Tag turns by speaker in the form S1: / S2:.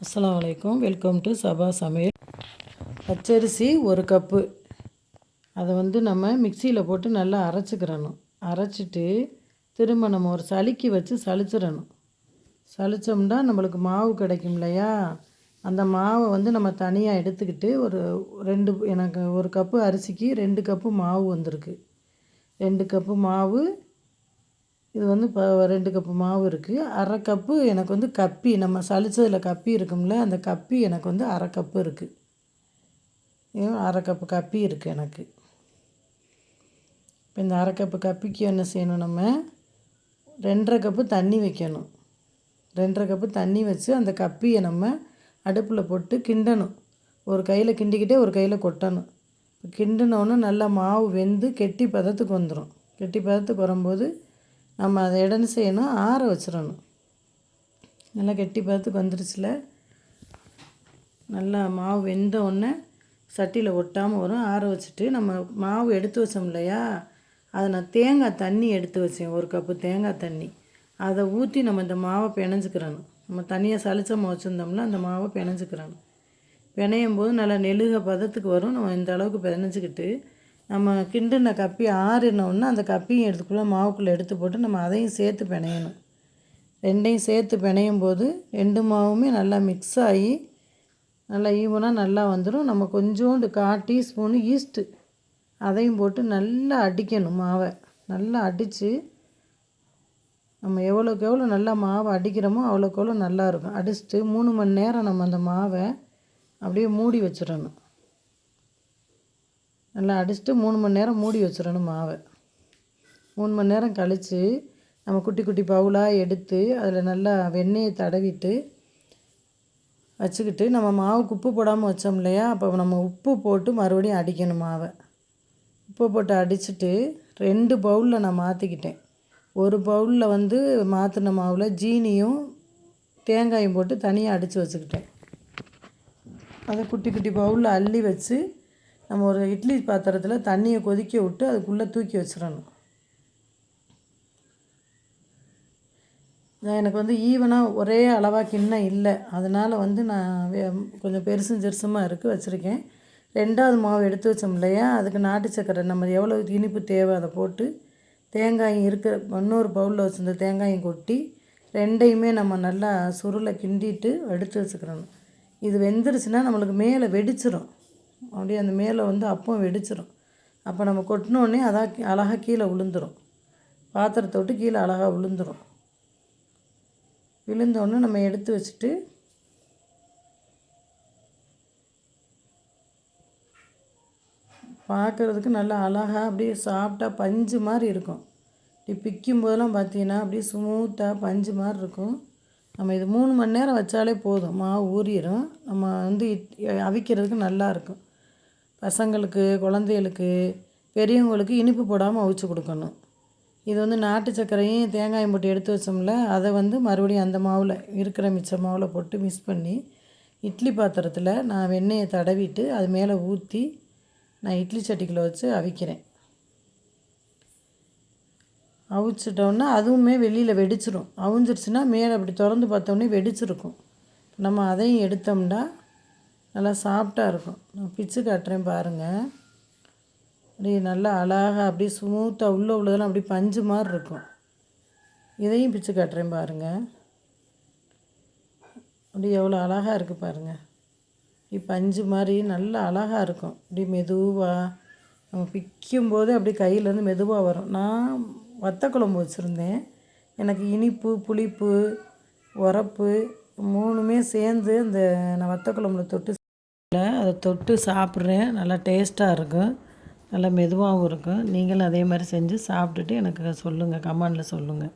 S1: அஸ்ஸலாமு அலைக்கும். Welcome to சபா சமையல். பச்சரிசி 1 கப்பு. அதை நம்ம மிக்சியில் போட்டு நல்லா அரைச்சிக்கிறணும். அரைச்சிட்டு திரும்ப நம்ம ஒரு சலிக்கு வச்சு சலிச்சிடணும். சலித்தோம்னா நம்மளுக்கு மாவு கிடைக்கும் இல்லையா, அந்த மாவை நம்ம தனியாக எடுத்துக்கிட்டு எனக்கு 1 கப்பு அரிசிக்கு 2 கப்பு மாவு வந்திருக்கு. 2 கப்பு மாவு. இது இப்போ 2 கப்பு மாவு இருக்குது. அரை கப்பு எனக்கு கப்பி, நம்ம சலிச்சதில் கப்பி இருக்கும்ல, அந்த கப்பி எனக்கு அரை கப்பு இருக்குது. அரை கப்பு கப்பி இருக்குது எனக்கு. இப்போ இந்த அரை கப்பு கப்பிக்கு என்ன செய்யணும், நம்ம 2.5 கப்பு தண்ணி வைக்கணும். 2.5 கப்பு தண்ணி வச்சு அந்த கப்பியை நம்ம அடுப்பில் போட்டு கிண்டணும். ஒரு கையில் கிண்டிக்கிட்டே ஒரு கையில் கொட்டணும். கிண்டினோன்னு நல்லா மாவு வெந்து கெட்டி பதத்துக்கு வந்துடும். கெட்டி பதத்துக்கு வரும்போது நம்ம அதை என்ன செய்யணும், ஆற வச்சிடணும். நல்லா கெட்டி பதத்துக்கு வந்துருச்சுல, நல்லா மாவு வெந்த உடனே சட்டியில் ஒட்டாமல் வரும். ஆற வச்சுட்டு நம்ம மாவு எடுத்து வச்சோம் இல்லையா, அதை நான் தேங்காய் தண்ணி எடுத்து வச்சேன். 1 கப்பு தேங்காய் தண்ணி. அதை ஊற்றி நம்ம இந்த மாவை பிணைஞ்சிக்கிறணும். நம்ம தனியாக சளிச்சமாக வச்சுருந்தோம்னா அந்த மாவை பிணைஞ்சிக்கிறணும். பிணையும் போது நல்லா நெழுக பதத்துக்கு வரும். நம்ம இந்த அளவுக்கு பிணைஞ்சிக்கிட்டு நம்ம கிண்டின கப்பி ஆறினோன்னா அந்த கப்பியும் எடுத்துக்குள்ளே மாவுக்குள்ளே எடுத்து போட்டு நம்ம அதையும் சேர்த்து பிணையணும். 2ஐயும் சேர்த்து பிணையும் போது 2 மாவுமே நல்லா மிக்ஸ் ஆகி நல்லா ஈவனாக நல்லா வந்துடும். நம்ம கொஞ்சோண்டு 1/4 டீஸ்பூனு ஈஸ்ட்டு அதையும் போட்டு நல்லா அடிக்கணும். மாவை நல்லா அடித்து நம்ம எவ்வளோக்கு எவ்வளோ நல்லா மாவை அடிக்கிறோமோ அவ்வளோக்கு எவ்வளோ நல்லாயிருக்கும். அடிச்சுட்டு 3 மணி நேரம் நம்ம அந்த மாவை அப்படியே மூடி வச்சிடணும். நல்லா அடிச்சுட்டு 3 மணி நேரம் மூடி வச்சிடணும் மாவை. 3 மணி நேரம் கழித்து நம்ம குட்டி குட்டி பவுலாக எடுத்து அதில் நல்லா வெண்ணெயை தடவிட்டு வச்சுக்கிட்டு நம்ம மாவுக்கு உப்பு போடாமல் வச்சோம் இல்லையா, அப்போ நம்ம உப்பு போட்டு மறுபடியும் அடிக்கணும் மாவை. உப்பு போட்டு அடிச்சுட்டு 2 பவுலில் நான் மாற்றிக்கிட்டேன். ஒரு பவுலில் மாற்றின மாவில் ஜீனியும் தேங்காயும் போட்டு தனியாக அடித்து வச்சுக்கிட்டேன். அதை குட்டி குட்டி பவுலில் அள்ளி வச்சு நம்ம ஒரு இட்லி பாத்திரத்தில் தண்ணியை கொதிக்க விட்டு அதுக்குள்ளே தூக்கி வச்சிடணும். எனக்கு ஈவனாக ஒரே அளவாக கிண்ணம் இல்லை, அதனால் நான் கொஞ்சம் பெருசும் சிறுசுமாக இருக்குது வச்சுருக்கேன். 2வது மாவு எடுத்து வச்சோம் இல்லையா, அதுக்கு நாட்டு சக்கரை நம்ம எவ்வளோ இனிப்பு தேவை அதை போட்டு தேங்காயும் இருக்கிற இன்னொரு பவுலில் வச்சுருந்த தேங்காயும் கொட்டி 2ஐயுமே நம்ம நல்லா சுருளை கிண்டிட்டு எடுத்து வச்சுக்கிறணும். இது வெந்துருச்சுன்னா நம்மளுக்கு மேலே வெடிச்சிடும். அப்படியே அந்த மேலே அப்பம் வெடிச்சிடும். அப்போ நம்ம கொட்டினோடனே அழகாக கீழே விழுந்துடும். பாத்திரத்தை விட்டு கீழே அழகாக விழுந்துடும். விழுந்தோடனே நம்ம எடுத்து வச்சுட்டு பார்க்குறதுக்கு நல்லா அழகாக அப்படியே சாஃப்டாக பஞ்சு மாதிரி இருக்கும். இப்படி பிக்கும் போதெல்லாம் பார்த்தீங்கன்னா அப்படியே ஸ்மூத்தாக பஞ்சு மாதிரி இருக்கும். நம்ம இது 3 மணி நேரம் வச்சாலே போதும், மாவு ஊறிடும். நம்ம அவிக்கிறதுக்கு நல்லாயிருக்கும். பசங்களுக்கு, குழந்தைகளுக்கு, பெரியவங்களுக்கு இனிப்பு போடாமல் அவிச்சு கொடுக்கணும். இது நாட்டு சர்க்கரையும் தேங்காயும் போட்டு எடுத்து வச்சோம்ல, அதை மறுபடியும் அந்த மாவில் இருக்கிற மிச்ச மாவில் போட்டு மிக்ஸ் பண்ணி இட்லி பாத்திரத்தில் நான் வெண்ணெயை தடவிட்டு அது மேலே ஊற்றி நான் இட்லி சட்டிக்குள்ளே வச்சு அவிக்கிறேன். அவிச்சிட்டோன்னா அதுவுமே வெளியில் வெடிச்சிடும். அவிஞ்சிருச்சுன்னா மேலே அப்படி திறந்து பார்த்தோன்னே வெடிச்சிருக்கும். நம்ம அதையும் எடுத்தோம்னா நல்லா சாஃப்டாக இருக்கும். நான் பிச்சு காட்டுறேன் பாருங்கள். அப்படியே நல்லா அழகாக அப்படியே ஸ்மூத்தாக உள்ளதெல்லாம் அப்படி பஞ்சு மாதிரி இருக்கும். இதையும் பிச்சு காட்டுறேன் பாருங்கள். அப்படியே எவ்வளோ அழகாக இருக்குது பாருங்கள். இப்படி பஞ்சு மாதிரி நல்லா அழகாக இருக்கும். அப்படி மெதுவாக நம்ம பிக்கும்போது அப்படி கையிலேருந்து மெதுவாக வரும். நான் வத்தக்குழம்பு வச்சுருந்தேன். எனக்கு இனிப்பு, புளிப்பு, உரப்பு 3மே சேர்ந்து நான் வத்தக்குழம்புல தொட்டு அதை தொட்டு சாப்பிட்றேன். நல்லா டேஸ்ட்டாக இருக்கும், நல்லா மெதுவாகவும் இருக்கும். நீங்களும் அதே மாதிரி செஞ்சு சாப்பிட்டுட்டு எனக்கு சொல்லுங்கள், கமெண்டில் சொல்லுங்கள்.